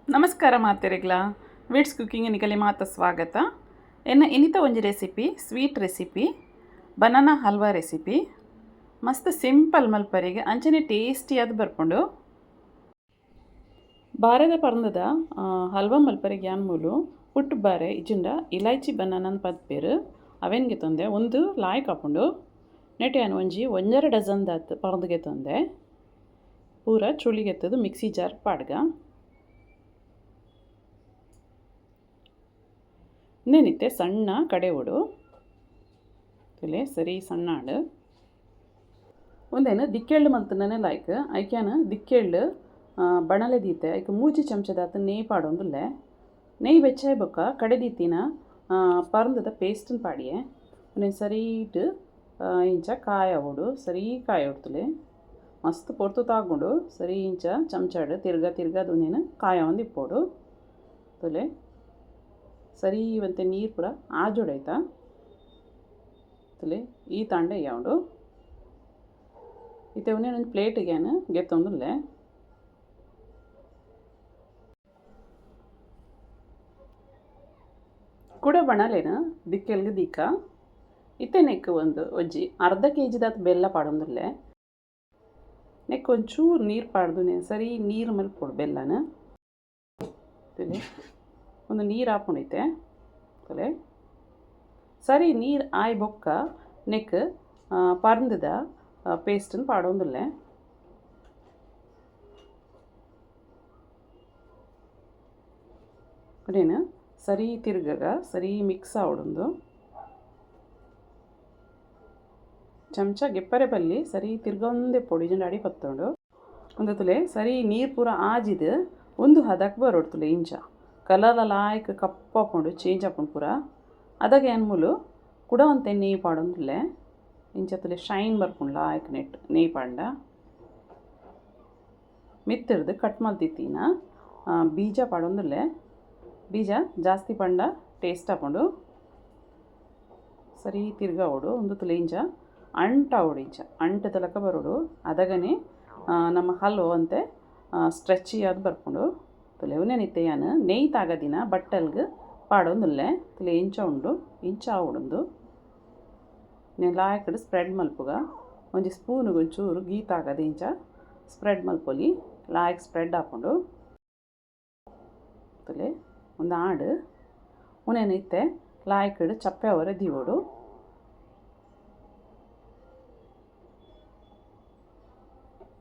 ನಮಸ್ಕಾರ ಮಾತೆರೆಗ್ಲ wits cooking ನಿಕಲಿ ಮಾತ ಸ್ವಾಗತ ಇನ್ನಿತ ಒಂಜಿ recipe sweet recipe banana halwa recipe ಮಸ್ತ್ ಸಿಂಪಲ್ ಮಲ್ಪರಿಗೆ ಅಂಚನೆ ಟೇಸ್ಟಿಯಾದ ಬರ್ಕೊಂಡು ಬಾರೆದ ಪರ್ಂದದ ಹಲ್ವಾ ಮಲ್ಪರಿಗೆ ಮೂಲು ಪುಟ್ಟು ಬಾರೆ ಇಜಿಂಡ ಇಲೈಚಿ ಬನಾನನ್ ಪದ್ಪೇರು ಅವೆನ್ಗೆ ತೊಂದೆ ಒಂದು ಲಾಯ್ ಕಾಪುಂಡು ನೆಟ್ಟು ಏನು ಒಂಜರ ಡಜನ್ ದಾತ್ ಪರ್ಂದ್ಗೆ ತೊಂದೆ ಪೂರ ಚುಳಿಗೆತ್ತದು ಮಿಕ್ಸಿ ಜಾರ್ ಪಾಡ್ಗ ಇನ್ನೇನಿತ್ತೆ ಸಣ್ಣ ಕಡೆ ಓಡು ತಲೆ ಸರಿ ಸಣ್ಣ ಆಡು ಒಂದೇನು ದಿಕ್ಕೆಳ್ಳು ಮಲ್ತನೇ ಲಾಯ್ಕ್ ಐಕ್ಯಾನ ದಿಕ್ಕೆಳ್ಳು ಬಣಲೆ ದೀತೆ ಐಕ್ ಮೂಜಿ ಚಮಚದಾತ ನೆಯ್ ಪಾಡೊಂದುಲ್ಲೆ ನೆಯ್ ಬೆಚ್ಚಾಯ್ ಬೊಕ್ಕ ಕಡೆ ದೀತಿನ ಪರ್ಂದದ ಪೇಸ್ಟನ್ ಪಾಡಿಯೆ ಒಂದೇನು ಸರೀಟ್ ಇಂಚ ಕಾಯ ಓಡು ಸರಿ ಕಾಯ ಓಡ್ತಲೆ ಮಸ್ತ್ ಪೊರ್ತು ತಾಗೊಂಡು ಸರಿ ಇಂಚ ಚಮಚಾಡು ತಿರ್ಗ ಅದೊಂದೇನು ಕಾಯ ಒಂದು ಇಪ್ಪೋಡು ತಲೆ ಸರಿ ಇವಂತೆ ನೀರು ಪೂರ ಆಜೋಡಾಯ್ತಾ ತಲೆ ಈ ತಾಂಡೆ ಯಾವುದು ಇತ್ತೆ ಒಂದು ಪ್ಲೇಟಿಗೇನು ಗೆತ್ತೊಂದುಲ್ಲೆ ಕೂಡ ಬಣಲೇನ ದಿಕ್ಕೆಲ್ಗೆ ದೀಕ ಇತ್ತೆ ನೆಕ್ ಒಂದು ಒಜ್ಜಿ ಅರ್ಧ ಕೆಜಿದಾತ ಬೆಲ್ಲ ಪಾಡೊಂದುಲ್ಲೆ ನೆಕ್ ಒಂಚೂರು ನೀರು ಪಾಡ್ದು ಸರಿ ನೀರು ಮೇಲೆ ಕೊಡು ಬೆಲ್ಲನ ತಲೆ ಒಂದು ನೀರು ಹಾಕೊಂಡೈತೆ ತಲೆ ಸರಿ ನೀರು ಆಯ್ ಬೊಕ್ಕ ನೆಕ್ ಪರ್ಂದದ ಪೇಸ್ಟನ್ನು ಪಾಡೊಂದುಲ್ಲೆ ಅದೇನು ಸರಿ ತಿರ್ಗಾಗ ಸರಿ ಮಿಕ್ಸ್ ಆವಡೊಂದು ಚಮಚ ಗೆಪ್ಪರೆ ಬಲ್ಲಿ ಸರಿ ತಿರ್ಗೊಂದೆ ಪೊಡಿ ಜಂಡಾಡಿ ಪತ್ತೊಂಡು ಒಂದು ತುಲೆ ಸರಿ ನೀರು ಪೂರ ಆಜಿದು ಒಂದು ಹದಕ್ಕೆ ಬರೋಡ್ತುಲೆ ಇಂಚ ಕಲರ್ ಲಾಯ್ಕ್ ಕಪ್ಪು ಹಾಕೊಂಡು ಚೇಂಜ್ ಹಾಕೊಂಡು ಪೂರ ಅದಾಗ ಏನು ಮೂಲು ಕೂಡ ಒಂದು ನೆಯ್ ಪಾಡೊಂದುಲ್ಲೆ ಇಂಚತ್ತಲೆ ಶೈನ್ ಬರ್ಕೊಂಡು ಲಾಯ್ಕ್ ನೆಯ್ ಪಾಂಡ ಮಿತ್ತಿರ್ದು ಕಟ್ ಮಲ್ತಿತ್ತೀನ ಬೀಜ ಪಾಡೊಂದುಲ್ಲೆ ಬೀಜ ಜಾಸ್ತಿ ಪಂಡ ಟೇಸ್ಟ್ ಹಾಕೊಂಡು ಸರಿ ತಿರ್ಗಾ ಓಡು ಒಂದು ತುಲೆ ಇಂಚ ಅಂಟ ಓಡು ಇಂಚ ಅಂಟು ತಲಕ ಬರೋಡು ಅದಾಗನೇ ನಮ್ಮ ಹಲ್ವ ಅಂತೆ ಸ್ಟ್ರೆಚಿ ಆದ ಬರ್ಕೊಂಡು ತುಲೆ ಉನೇನಿತ್ತೆ ಯಾನು ನೆಯ್ ತಾಗದಿನ ಬಟ್ಟಲ್ಗೆ ಪಾಡೊಂದುಲ್ಲೆ ತುಲೆ ಇಂಚ ಉಂಡು ಇಂಚ ಉಡೊಂದು నేను ಲಾಯಕಡೆ ಸ್ಪ್ರೆಡ್ ಮಲ್ಪುಗ ಒಂಜಿ ಸ್ಪೂನಿಗೆ ಒಂಚೂರು ಗೀ ತಾಗದ ಇಂಚ ಸ್ಪ್ರೆಡ್ ಮಲ್ಪೊಲಿ ಲಾಯಕ್ ಸ್ಪ್ರೆಡ್ ಹಾಕೊಂಡು ತುಲೆ ಒಂದು ಆಡು ಉನೇನಿತ್ತೆ ಲಾಯಕಡೆ ಚಪ್ಪೆ ಅವರೆ ದೀವೋಡು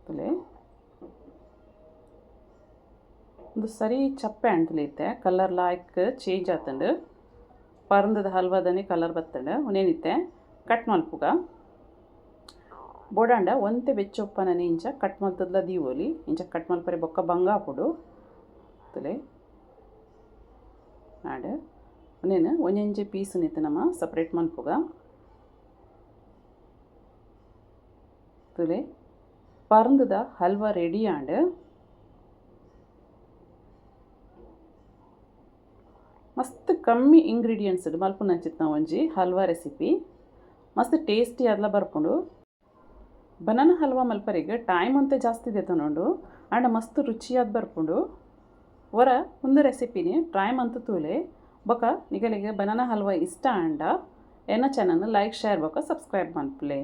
ತುಲೆ ಒಂದು ಸರಿ ಚಪ್ಪೆ ಅಂಟ್ಲಿತ್ತೆ ಕಲರ್ ಲಾಯ್ಕ್ ಚೇಂಜ್ ಆತಂಡು ಪರ್ಂದದ ಹಲ್ವಾದನೆ ಕಲರ್ ಬತ್ತಂಡು ಉನೇನಿತ್ತೆ ಕಟ್ ಮಲ್ಪುಗ ಬೋಡಾಂಡ ಒಂತೆ ಬೆಚ್ಚೊಪ್ಪನನೆ ಇಂಚ ಕಟ್ ಮಲ್ತದ್ಲ ದೀವೋಲಿ ಇಂಚ ಕಟ್ ಮಲ್ಪರೆ ಬೊಕ್ಕ ಬಂಗ ಹಾಪುಡು ತುಲೆ ಆಡು ಉನೇನು ಒಂಜೊಂಜೆ ಪೀಸ್ ನಿತ್ತೆ ನಮ್ಮ ಸಪ್ರೇಟ್ ಮಲ್ಪುಗ ತುಲೆ ಪರ್ಂದದ ಹಲ್ವಾ ರೆಡಿ ಆಂಡು ಮಸ್ತ್ ಕಮ್ಮಿ ಇಂಗ್ರೀಡಿಯೆಂಟ್ಸ್ ಮಲ್ಪುನಂಚಿತ್ತು ನಾವು ಒಂಜಿ ಹಲ್ವಾ ರೆಸಿಪಿ ಮಸ್ತ್ ಟೇಸ್ಟಿ ಆದ್ಲ ಬರ್ಕೊಂಡು ಬನಾನಾ ಹಲ್ವಾ ಮಲ್ಪರಿಗೆ ಟೈಮ್ ಅಂತೆ ಜಾಸ್ತಿ ದೇತನೋಂಡು ಆಂಡ ಮಸ್ತ್ ರುಚಿಯಾದ ಬರ್ಕೊಂಡು ವರ ಒಂದು ರೆಸಿಪಿನಿ ಟ್ರೈ ಮಂತು ತೂಲೆ ಬೊಕ ನಿಗಲಿಗೆ ಬನಾನಾ ಹಲ್ವಾ ಇಷ್ಟ ಆಂಡ ಎನ್ನ ಚಾನಲ್ ಲೈಕ್ ಶೇರ್ ಬೊಕ ಸಬ್ಸ್ಕ್ರೈಬ್ ಮಲ್ಪುಲೆ.